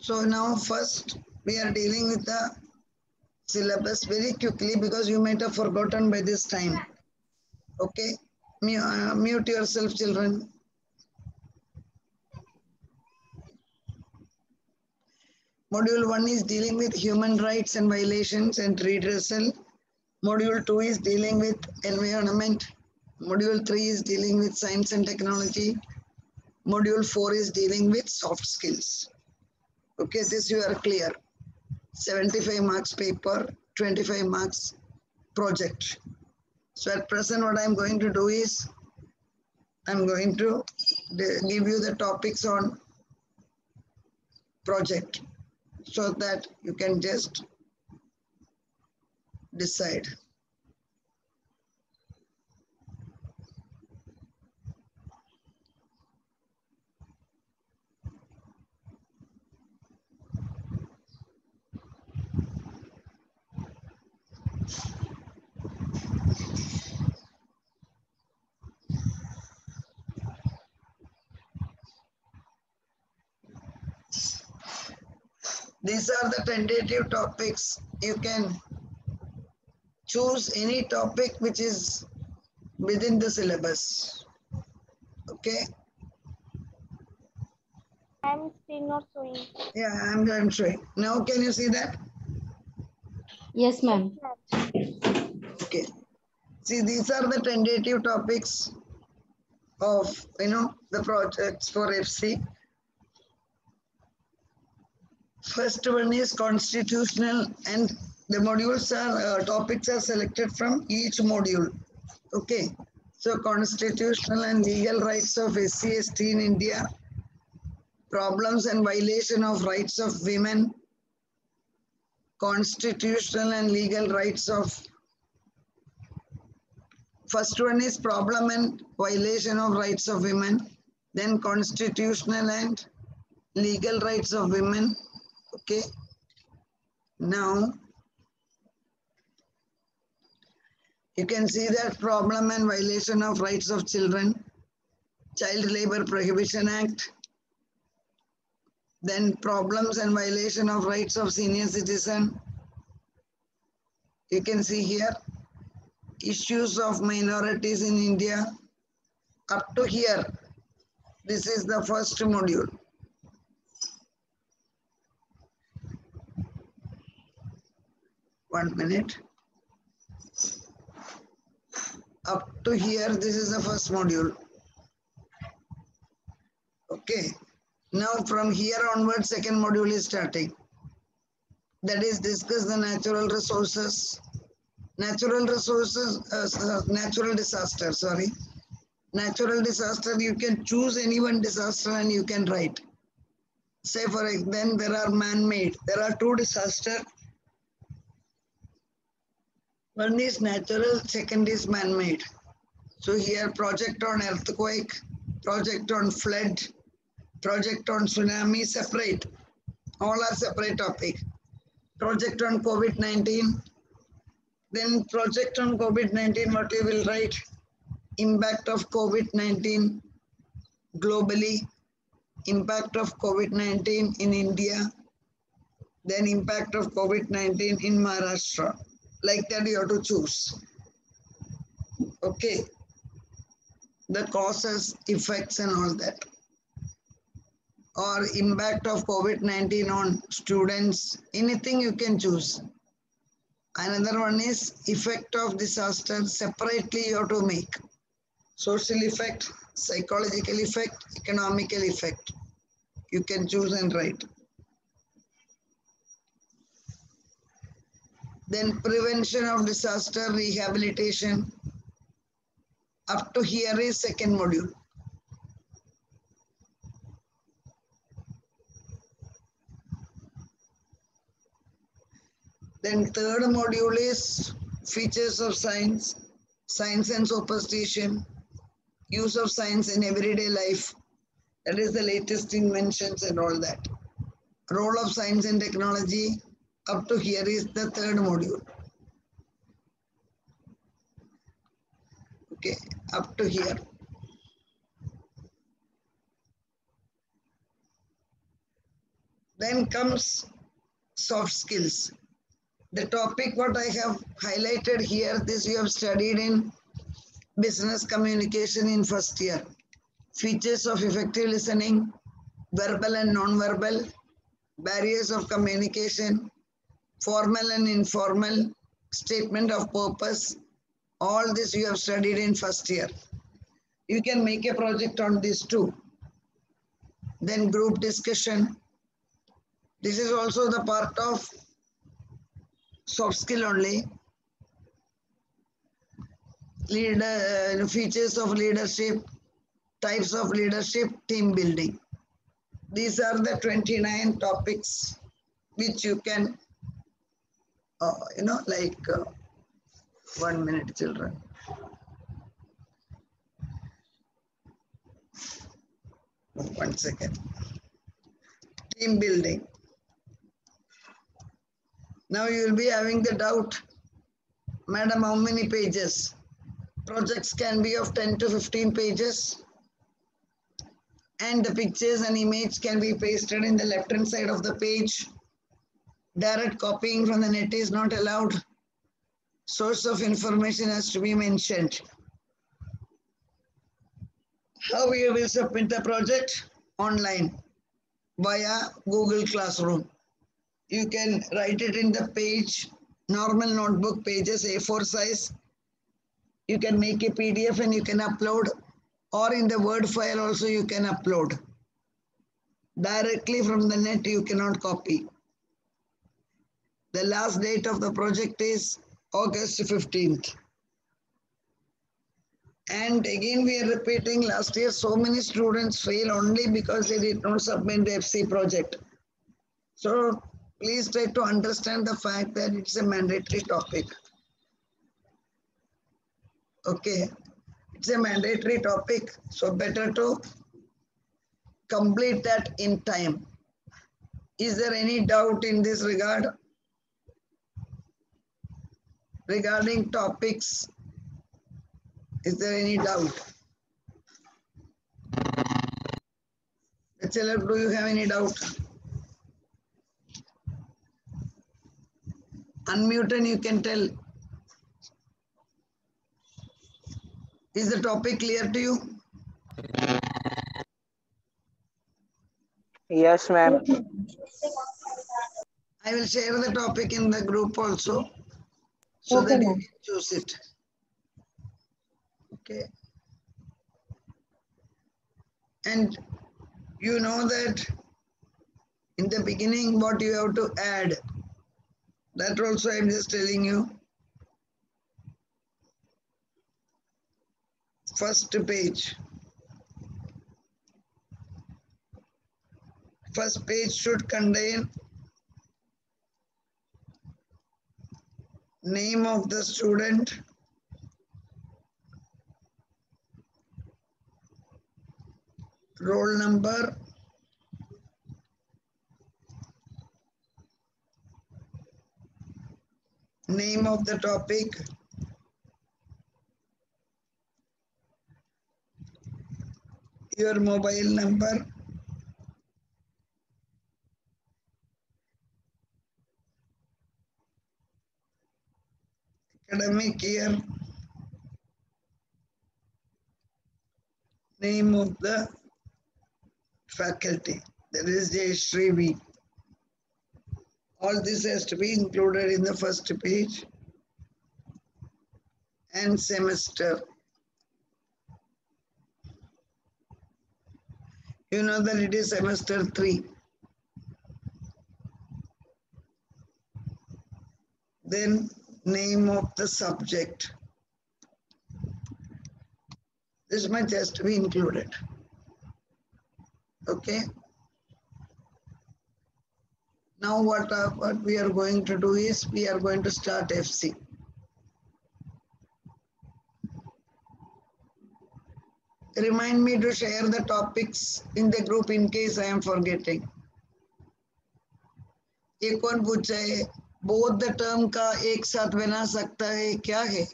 So now first we are dealing with the syllabus very quickly because you might have forgotten by this time. Okay, mute yourself, children. Module 1 is dealing with human rights and violations and redressal. Module 2 is dealing with environment. Module 3 is dealing with science and technology. Module 4 is dealing with soft skills. Okay, this you are clear. 75 marks paper, 25 marks project. So at present what I am going to do is, I am going to give you the topics on project so that you can just decide. These are the tentative topics. You can choose any topic which is within the syllabus. Okay? I'm still not showing. Yeah, I'm showing. Now can you see that? Yes, ma'am. Okay. See, these are the tentative topics of, the projects for FC. First one is constitutional, and the modules are, topics are selected from each module. Okay. So constitutional and legal rights of SC/ST in India, problems and violation of rights of women, constitutional and legal rights of, first one is problem and violation of rights of women, then constitutional and legal rights of women. Okay. Now, you can see that problem and violation of rights of children, Child Labor Prohibition Act, then problems and violation of rights of senior citizen. You can see here, issues of minorities in India. Up to here, this is the first module. One minute. Up to here, this is the first module. Okay. Now from here onward, second module is starting. That is discuss the natural resources. Natural disaster, sorry. Natural disaster, you can choose any one disaster and you can write. Say for example, then there are man-made. There are two disasters. One is natural, second is man-made. So here project on earthquake, project on flood, project on tsunami, separate. All are separate topic. Project on COVID-19. Then project on COVID-19, what you will write? Impact of COVID-19 globally, impact of COVID-19 in India, then impact of COVID-19 in Maharashtra. Like that you have to choose. Okay. The causes, effects and all that. Or impact of COVID-19 on students, anything you can choose. Another one is effect of disaster, separately you have to make. Social effect, psychological effect, economical effect. You can choose and write. Then prevention of disaster, rehabilitation. Up to here is second module. Then third module is features of science, science and superstition, use of science in everyday life. That is the latest inventions and all that. Role of science and technology. Up to here is the third module. Okay, up to here. Then comes soft skills. The topic what I have highlighted here, this you have studied in business communication in first year. Features of effective listening, verbal and non-verbal, barriers of communication, formal and informal, statement of purpose. All this you have studied in first year. You can make a project on this too. Then group discussion. This is also the part of soft skill only. Features of leadership, types of leadership, team building. These are the 29 topics which you can, 1 minute, children. One second. Team building. Now you will be having the doubt, madam, how many pages? Projects can be of 10 to 15 pages. And the pictures and image can be pasted in the left-hand side of the page. Direct copying from the net is not allowed. Source of information has to be mentioned. How you will submit the project? Online via Google Classroom. You can write it in the page, normal notebook pages, A4 size. You can make a PDF and you can upload, or in the Word file also you can upload. Directly from the net you cannot copy. The last date of the project is August 15th. And again we are repeating, last year so many students fail only because they did not submit the FC project. So please try to understand the fact that it's a mandatory topic. Okay, it's a mandatory topic, so better to complete that in time. Is there any doubt in this regard? Regarding topics, is there any doubt? Bachelor, do you have any doubt? Unmute and you can tell. Is the topic clear to you? Yes, ma'am. I will share the topic in the group also, so that you can choose it. Okay. And you know that in the beginning what you have to add, that also I am just telling you. First page. First page should contain name of the student, roll number, name of the topic, your mobile number, academic year, name of the faculty, that is J. V. All this has to be included in the first page, and semester. You know that it is semester 3. Then name of the subject. This much has to be included. Okay. Now what we are going to do is we are going to start FC. Remind me to share the topics in the group in case I am forgetting. एक कौन पूछा है both the term का एक साथ बना सकता है क्या है?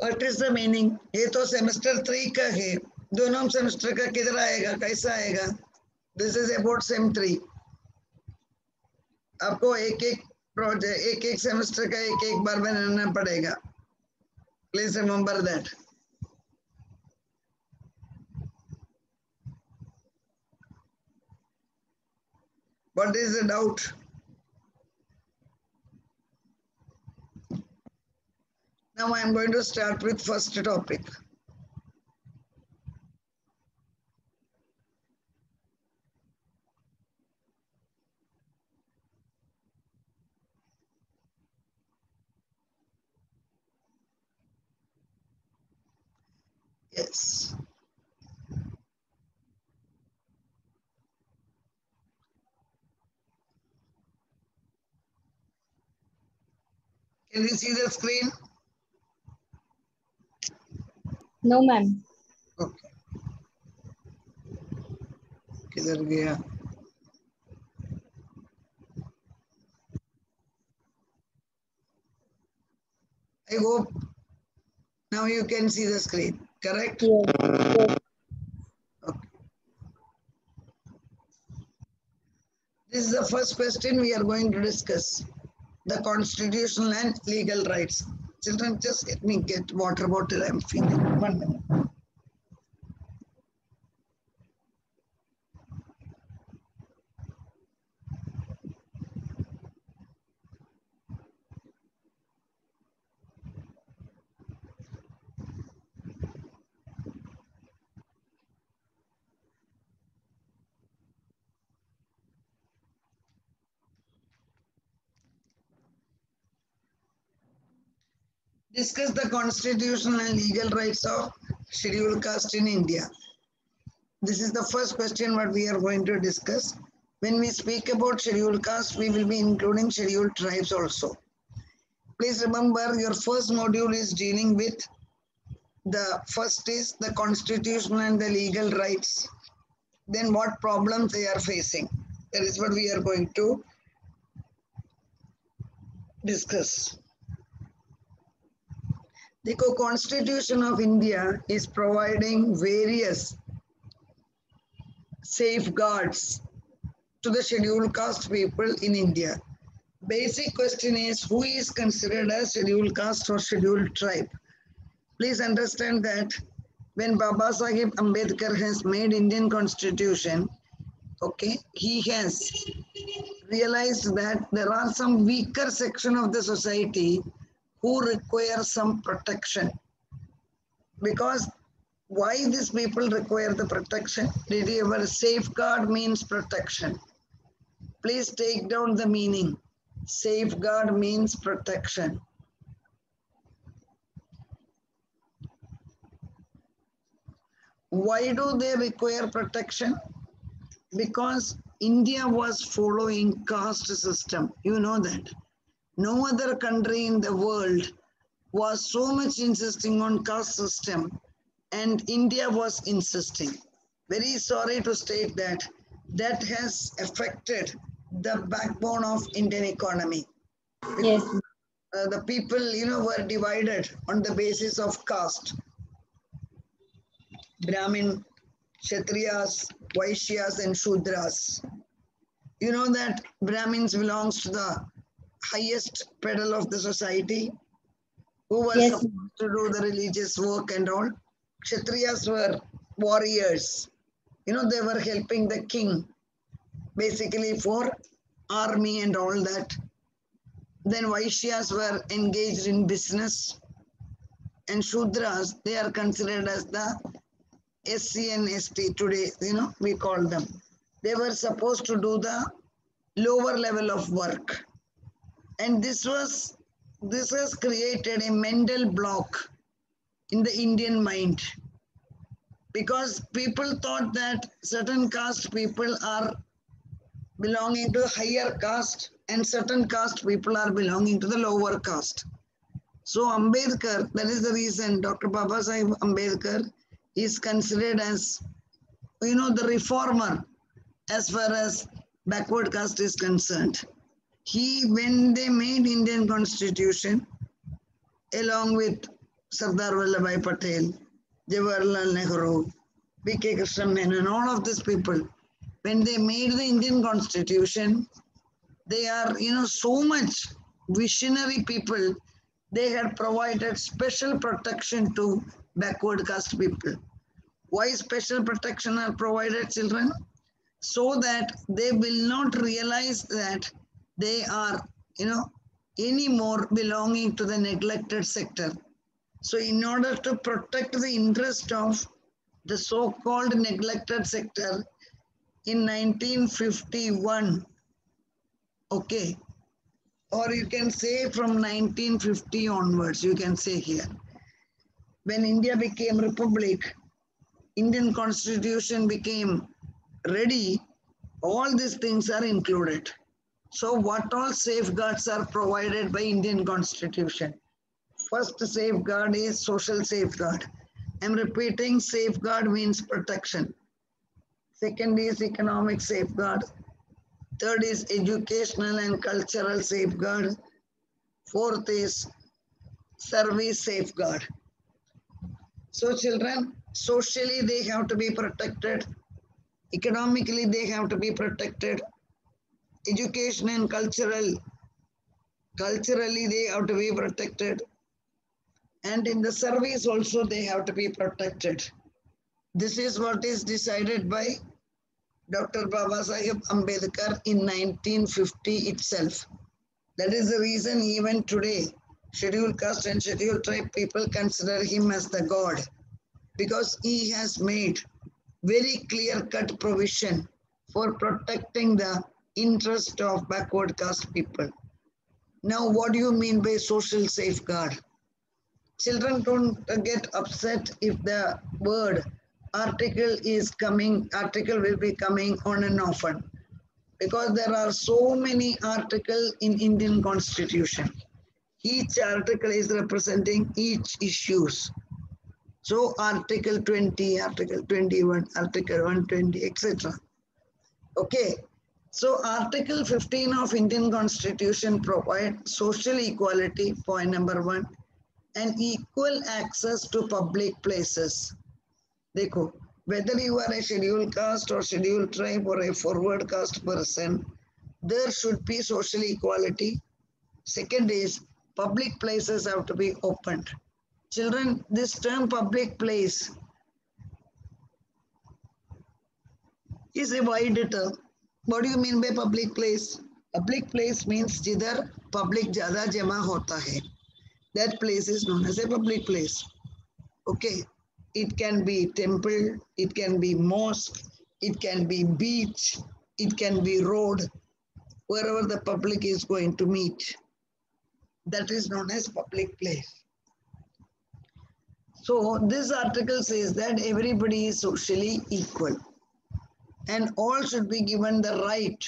What is the meaning? ये तो semester 3 का है, दोनों semester का किधर आएगा, कैसा आएगा? This is about SEM 3. आपको एक प्रोजेक्ट एक सेमेस्टर का एक बार बनाना पड़ेगा. Please remember that. What is the doubt? Now I am going to start with first topic. Yes. Can you see the screen? No, ma'am. Okay. किधर गया? I hope now you can see the screen, correct? Yes. Okay. This is the first question we are going to discuss. The constitutional and legal rights. Children, just let me get water bottle. I'm feeling. 1 minute. Discuss the constitutional and legal rights of scheduled caste in India. This is the first question what we are going to discuss. When we speak about scheduled caste, we will be including scheduled tribes also. Please remember your first module is dealing with the first is the constitutional and the legal rights. Then what problems they are facing. That is what we are going to discuss. The Constitution of India is providing various safeguards to the scheduled caste people in India. Basic question is, who is considered as scheduled caste or scheduled tribe? Please understand that when Baba Sahib Ambedkar has made Indian Constitution, okay, he has realized that there are some weaker section of the society who require some protection. Because why these people require the protection? Did you ever safeguard means protection? Please take down the meaning. Safeguard means protection. Why do they require protection? Because India was following caste system. You know that. No other country in the world was so much insisting on caste system, and India was insisting. Very sorry to state that that has affected the backbone of Indian economy. Yes. The people, were divided on the basis of caste. Brahmin, Kshatriyas, Vaishyas, and Shudras. You know that Brahmins belongs to the highest pedal of the society, who were Yes. supposed to do the religious work and all. Kshatriyas were warriors. They were helping the king, basically for army and all that. Then Vaishyas were engaged in business. And Shudras, they are considered as the SC and ST today, we call them. They were supposed to do the lower level of work. And this has created a mental block in the Indian mind. Because people thought that certain caste people are belonging to higher caste and certain caste people are belonging to the lower caste. So Ambedkar, that is the reason Dr. Baba Sahib Ambedkar is considered as, the reformer as far as backward caste is concerned. When they made Indian Constitution, along with Sardar Vallabhbhai Patel, Jawaharlal Nehru, B.K. Krishnan Menon, all of these people, when they made the Indian Constitution, they are, so much visionary people. They had provided special protection to backward caste people. Why special protection are provided, children? So that they will not realize that they are, anymore belonging to the neglected sector. So in order to protect the interest of the so-called neglected sector, in 1951, okay, or you can say from 1950 onwards, you can say here, when India became republic, Indian Constitution became ready, all these things are included. So what all safeguards are provided by Indian Constitution? First safeguard is social safeguard. I'm repeating, safeguard means protection. Second is economic safeguard. Third is educational and cultural safeguard. Fourth is service safeguard. So children, socially they have to be protected. Economically they have to be protected. Education and culturally they have to be protected. And in the service also they have to be protected. This is what is decided by Dr. Babasaheb Ambedkar in 1950 itself. That is the reason even today, scheduled caste and scheduled tribe people consider him as the God, because he has made very clear-cut provision for protecting the interest of backward caste people. Now, what do you mean by social safeguard? Children, don't get upset if the word article will be coming on and often, because there are so many articles in Indian Constitution. Each article is representing each issues. So Article 20, Article 21, Article 120, etc. Okay. So Article 15 of Indian Constitution provides social equality, point number 1, and equal access to public places. Dekho, whether you are a scheduled caste or scheduled tribe or a forward caste person, there should be social equality. Second is, public places have to be opened. Children, this term public place is a wide term. What do you mean by public place? Public place means jidhar public ज़्यादा जमा होता है. That place is known as a public place. Okay. It can be temple, it can be mosque, it can be beach, it can be road, wherever the public is going to meet. That is known as public place. So this article says that everybody is socially equal and all should be given the right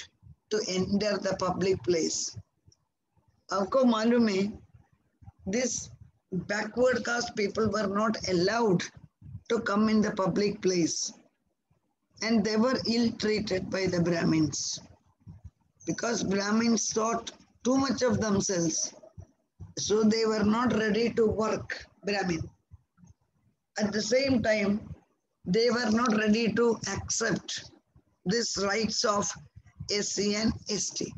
to enter the public place. Aapko मालूम है, this backward caste people were not allowed to come in the public place, and they were ill-treated by the Brahmins because Brahmins thought too much of themselves, so they were not ready to work Brahmin. At the same time, they were not ready to accept these rights of SC and ST.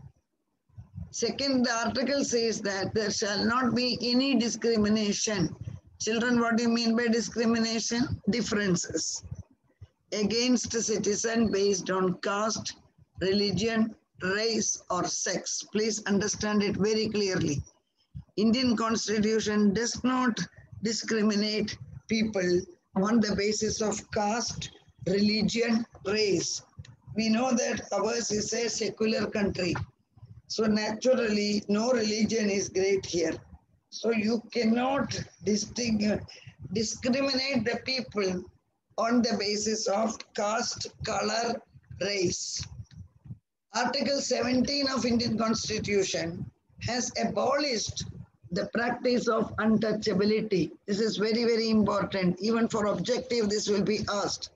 Second, the article says that there shall not be any discrimination. Children, what do you mean by discrimination? Differences against a citizen based on caste, religion, race, or sex. Please understand it very clearly. Indian Constitution does not discriminate people on the basis of caste, religion, race. We know that ours is a secular country. So naturally, no religion is great here. So you cannot discriminate the people on the basis of caste, color, race. Article 17 of Indian Constitution has abolished the practice of untouchability. This is very, very important. Even for objective, this will be asked.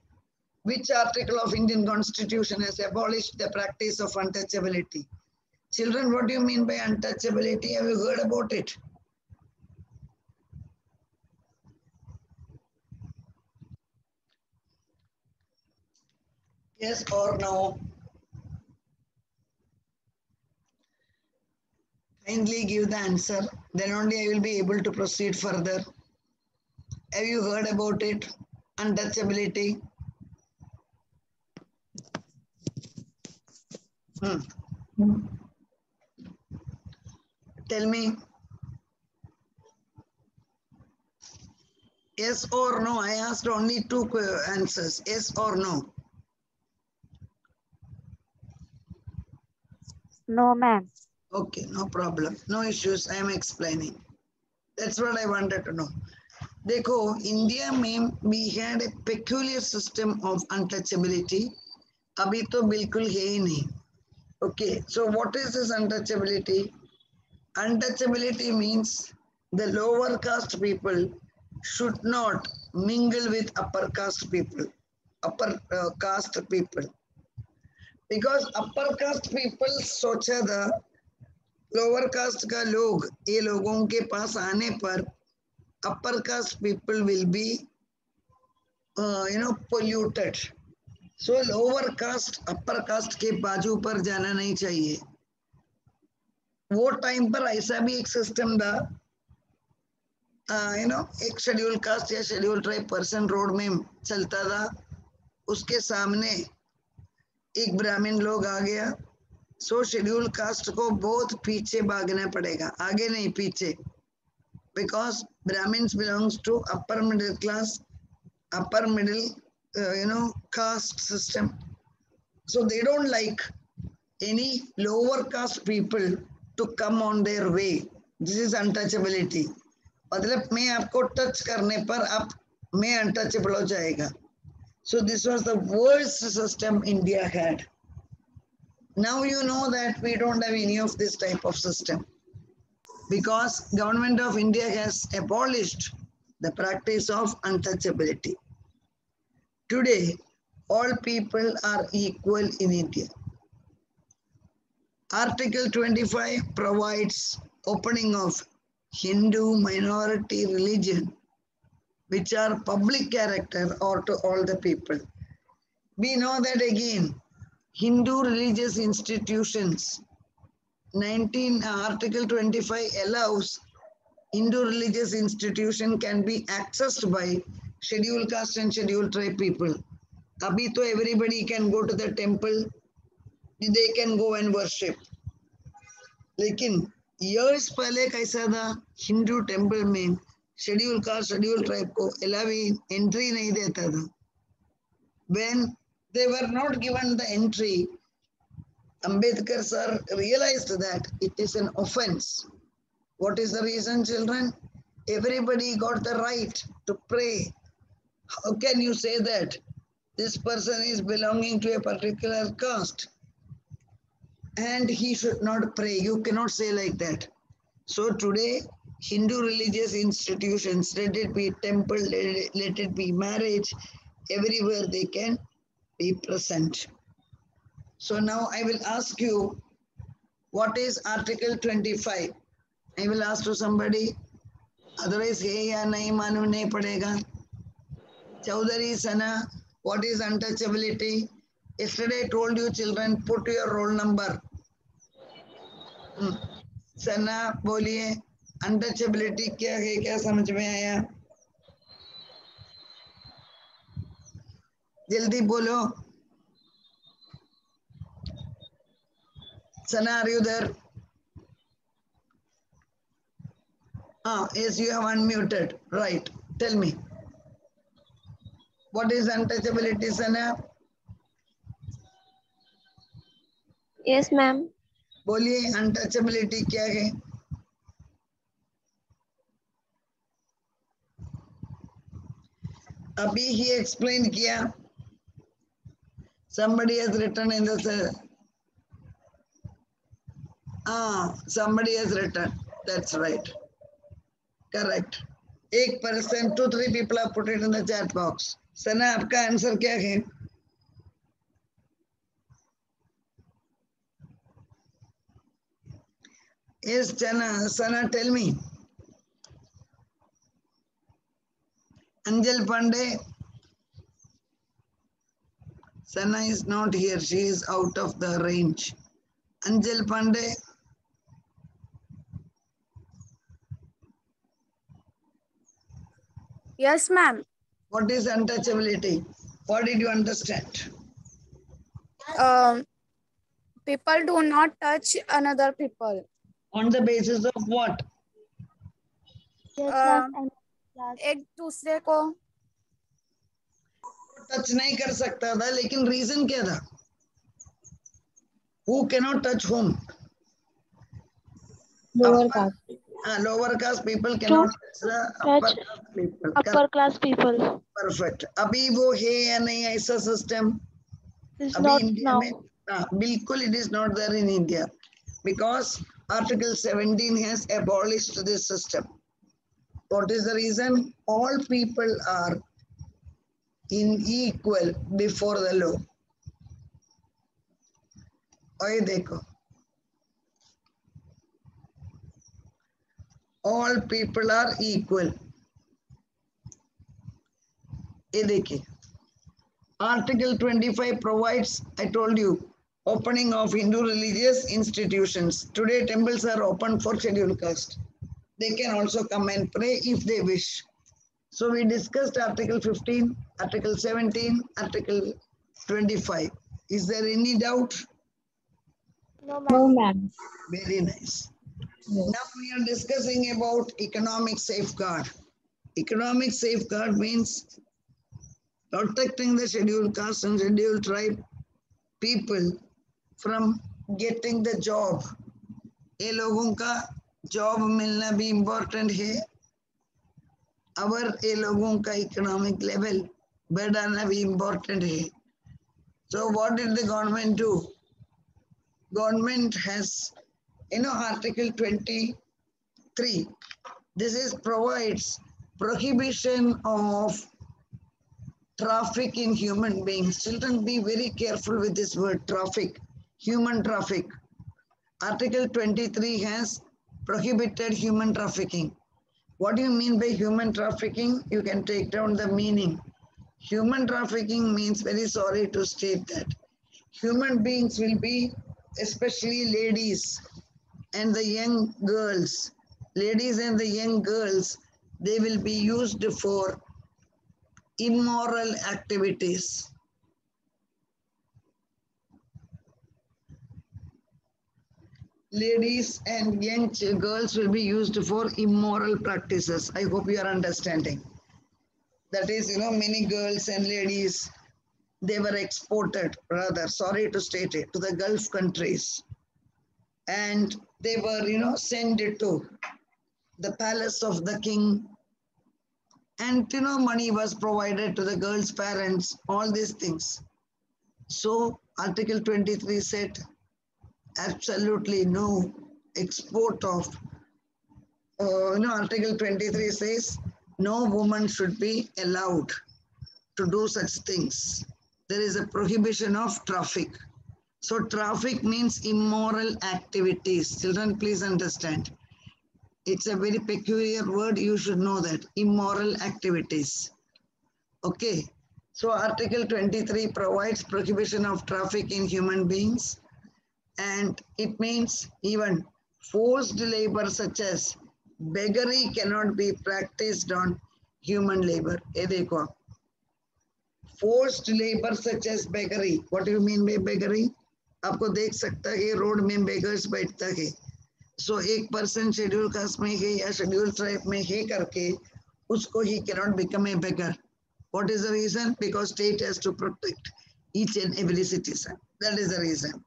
Which article of Indian Constitution has abolished the practice of untouchability? Children, what do you mean by untouchability? Have you heard about it? Yes or no? kindly give the answer. Then only I will be able to proceed further. Have you heard about it? Untouchability. Tell me. Yes or no? I asked only two answers. Yes or no? No, ma'am. Okay, no problem. No issues. I am explaining. That's what I wanted to know. देखो, India में we had a peculiar system of untouchability. अभी तो बिल्कुल है ही नहीं. Okay, so what is this untouchability? Untouchability means the lower caste people should not mingle with upper caste people, upper caste people. Because upper caste people सोचा था lower caste का लोग ये लोगों के पास आने पर upper caste people will be polluted. So lower caste upper caste के बाजू पर जाना नहीं चाहिए. वो टाइम पर ऐसा भी एक सिस्टम था, एक शेड्यूल कास्ट या शेड्यूल ट्राइब पर्सन रोड में चलता था, उसके सामने एक ब्राह्मण लोग आ गया, सो शेड्यूल कास्ट को बहुत पीछे भागना पड़ेगा, आगे नहीं पीछे, because Brahmins belongs to upper middle class, upper middle caste system, so they don't like any lower caste people to come on their way. This is untouchability. मतलब मैं आपको टच करने पर आप मैं अनटचेबल हो जाएगा. So this was the worst system India had. Now you know that we don't have any of this type of system, because government of India has abolished the practice of untouchability. Today, all people are equal in India. Article 25 provides opening of Hindu minority religion, which are public character, or to all the people. We know that again, Hindu religious institutions, Article 25 allows Hindu religious institution can be accessed by scheduled caste and scheduled tribe people. Abhi to everybody can go to the temple, they can go and worship. लेकिन years पहले कैसा था, Hindu temple में schedule caste schedule tribe को entry नहीं देता था. When they were not given the entry, Ambedkar sir realized that it is an offense. What is the reason, children? Everybody got the right to pray. How can you say that this person is belonging to a particular caste and he should not pray? You cannot say like that. So today, Hindu religious institutions, let it be temple, let it be marriage, everywhere they can be present. So now I will ask you, what is Article 25? I will ask to somebody, otherwise hey ya nahi मालूम नहीं पड़ेगा. Chaudhary Sana, what is untouchability? Yesterday I told you children, put your roll number. Sana, बोलिए untouchability क्या है, क्या समझ में आया? जल्दी बोलो. Sana, are you there? Yes, you have unmuted. Right. Tell me. What is untouchability, Sana? Yes, ma'am. बोलिए untouchability क्या है? अभी ही explain किया. Somebody has written in the somebody has written. That's right. Correct. एक person, 2-3 people have put it in the chat box. Sana, आपका answer क्या है? Yes, Sana, tell me. Anjal Pandey. Sana is not here. She is out of the range. Anjal Pandey. Yes, ma'am. What is untouchability? What did you understand? Um, People do not touch another people. On the basis of what? Yes, ma'am. Uh, And class. एक दूसरे को touch नहीं कर सकता था, लेकिन reason क्या था? Who cannot touch whom? Lower caste. Lower caste people To cannot touch the upper touch caste people. upper class people. Perfect. अभी वो है या नहीं ऐसा सिस्टम? Is अभी not इंडिया now. में बिल्कुल it is not there in India because Article 17 has abolished this system. What is the reason? All people are in equal before the law. और देखो, all people are equal. ये देखिए, Article 25 provides, I told you, opening of Hindu religious institutions. Today temples are open for scheduled caste. They can also come and pray if they wish. So we discussed Article 15, Article 17, Article 25. Is there any doubt? No, No, ma'am. ma'am. Very nice. Yes. Now we are discussing about economic safeguard. Economic safeguard means protecting the scheduled caste and scheduled tribe people from getting the job. ये लोगों का job मिलना भी important है और ये लोगों का इकोनॉमिक लेवल बढ़ाना भी इम्पोर्टेंट है. So what did the government do? Government has, Article 23. This is provides prohibition of traffic in human beings. Children, be very careful with this word traffic, human traffic. Article 23 has prohibited human trafficking. What do you mean by human trafficking? You can take down the meaning. Human trafficking means, very sorry to state that, human beings will be, especially ladies and the young girls, ladies and the young girls, they will be used for immoral activities. Ladies and young girls will be used for immoral practices. I hope you are understanding. That is, many girls and ladies, they were exported, rather, sorry to state it, to the Gulf countries. And they were, sent to the palace of the king. And, money was provided to the girls' parents, all these things. So, Article 23 said, absolutely no export of, Article 23 says, no woman should be allowed to do such things. There is a prohibition of traffic. So traffic means immoral activities. Children, please understand. It's a very peculiar word. You should know that. Immoral activities. Okay. So Article 23 provides prohibition of traffic in human beings. And it means even forced labor such as beggary cannot be practiced on human labor. Forced labor such as beggary. What do you mean by beggary? आपको देख सकता है road में beggars बैठता है. So एक person scheduled caste में है या scheduled tribe में है करके उसको he cannot become a beggar. What is the reason? Because state has to protect each and every citizen. That is the reason.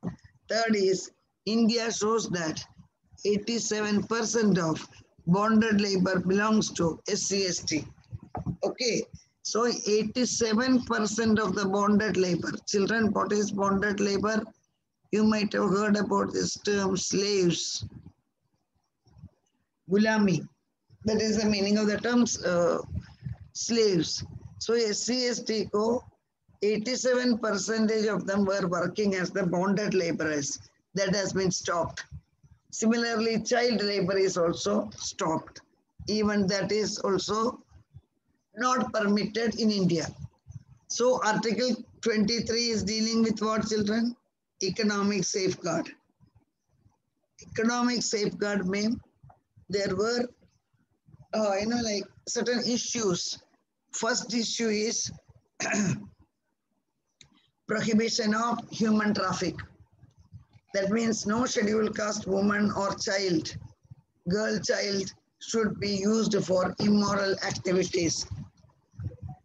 Third is, India shows that 87% of bonded labor belongs to SC/ST. Okay, so 87% of the bonded labor. Children, what is bonded labor? You might have heard about this term, slaves. Gulami. That is the meaning of the term slaves. So SC/ST ko 87% of them were working as the bonded laborers. That has been stopped. Similarly, child labor is also stopped. Even that is also not permitted in India. So Article 23 is dealing with what, children? Economic safeguard. Economic safeguard means there were, like certain issues First issue is prohibition of human traffic. That means no scheduled caste woman or child, girl child should be used for immoral activities.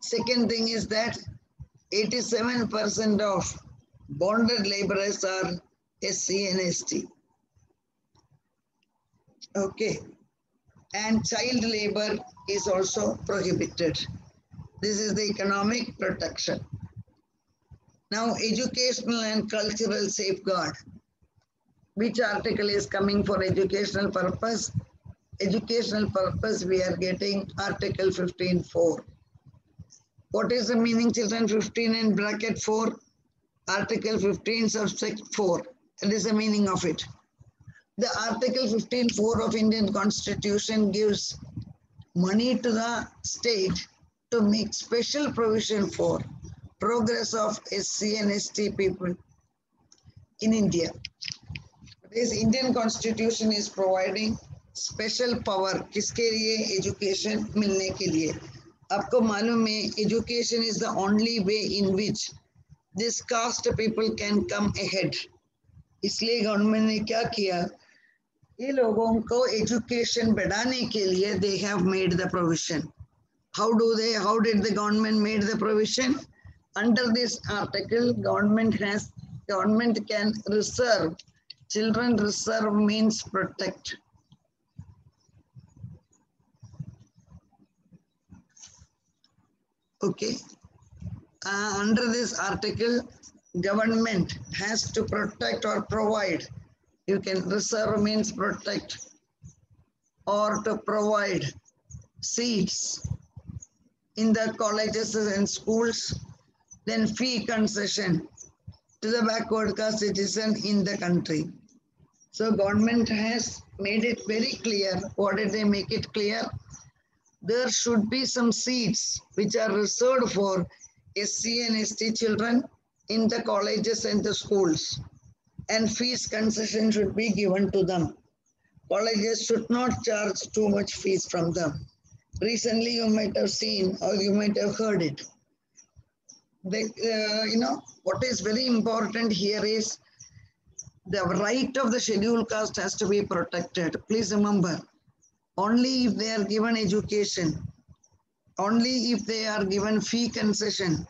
Second thing is that 87% of bonded laborers are SC and ST. Okay. And child labor is also prohibited. This is the economic protection. Now, educational and cultural safeguard. Which article is coming for educational purpose? Educational purpose, we are getting Article 15.4. What is the meaning, children? 15 in bracket 4, Article 15 subsect 4. That is the meaning of it. The Article 15.4 of Indian Constitution gives money to the state to make special provision for progress of SC and ST people in India. This Indian Constitution is providing special power किसके लिए? Education मिलने के लिए. आपको मालूम है education is the only way in which this caste people can come ahead. इसलिए government ने क्या किया? ये लोगों को education बढ़ाने के लिए they have made the provision. How did the government made the provision? Under this article, government can reserve. Children reserve means protect. Okay. Under this article, government has to protect or provide. You can reserve means protect or to provide seats in the colleges and schools, then fee concession to the backward caste citizen in the country. So government has made it very clear. What did they make it clear? There should be some seats which are reserved for SC and ST children in the colleges and the schools. And fees concession should be given to them. Colleges should not charge too much fees from them. Recently you might have seen or you might have heard it. What is very important here is the right of the scheduled caste has to be protected. Please remember, only if they are given education, only if they are given fee concession,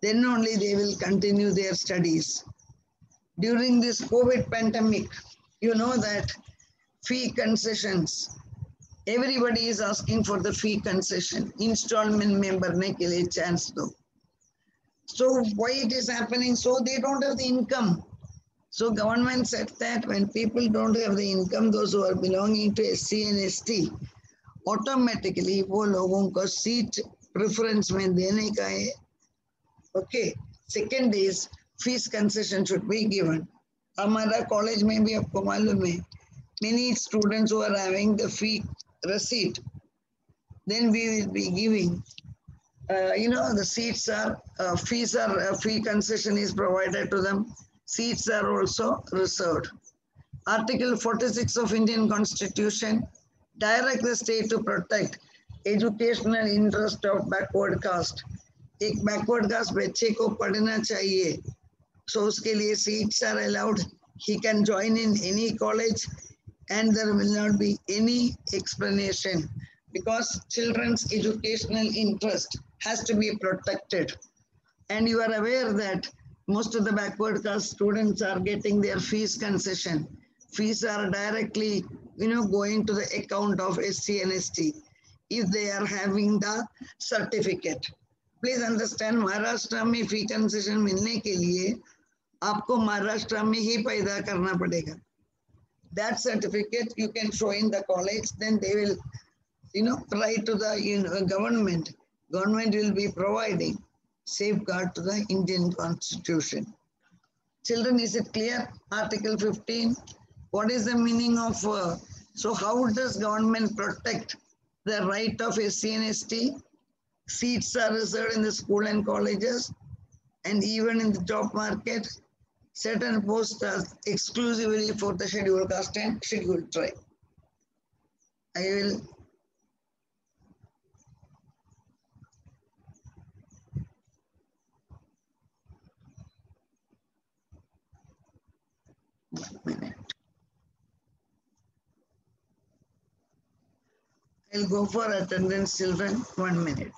then only they will continue their studies. During this COVID pandemic, you know that fee concessions, everybody is asking for the fee concession, installment में भरने के लिए chance दो. So why it is happening? So they don't have the income. So government said that when people don't have the income, those who are belonging to SC and ST, automatically वो लोगों को seat preference में देने का है. Okay. Second is fees concession should be given. हमारा college में भी आपको मालूम है, many students who are having the fee receipt, then we will be giving. The seats are, fee concession is provided to them. Seats are also reserved. Article 46 of Indian Constitution direct the state to protect educational interest of backward caste. एक backward caste बच्चे को पढ़ना चाहिए. So उसके लिए seats are allowed. He can join in any college and there will not be any explanation because children's educational interest has to be protected. And you are aware that most of the backward caste students are getting their fees concession. Fees are directly, going to the account of SC and ST if they are having the certificate. Please understand, Maharashtra में fee concession मिलने के लिए आपको महाराष्ट्र में ही पैदा करना पड़ेगा. That certificate you can show in the college, then they will, write to the government. Government will be providing safeguard to the Indian Constitution. Children, is it clear? Article 15. What is the meaning of, so how does government protect the right of SC and ST? Seats are reserved in the school and colleges and even in the job market. Certain posts are exclusively for the scheduled caste and scheduled tribe. I will 1 minute. I'll go for attendance, children. 1 minute.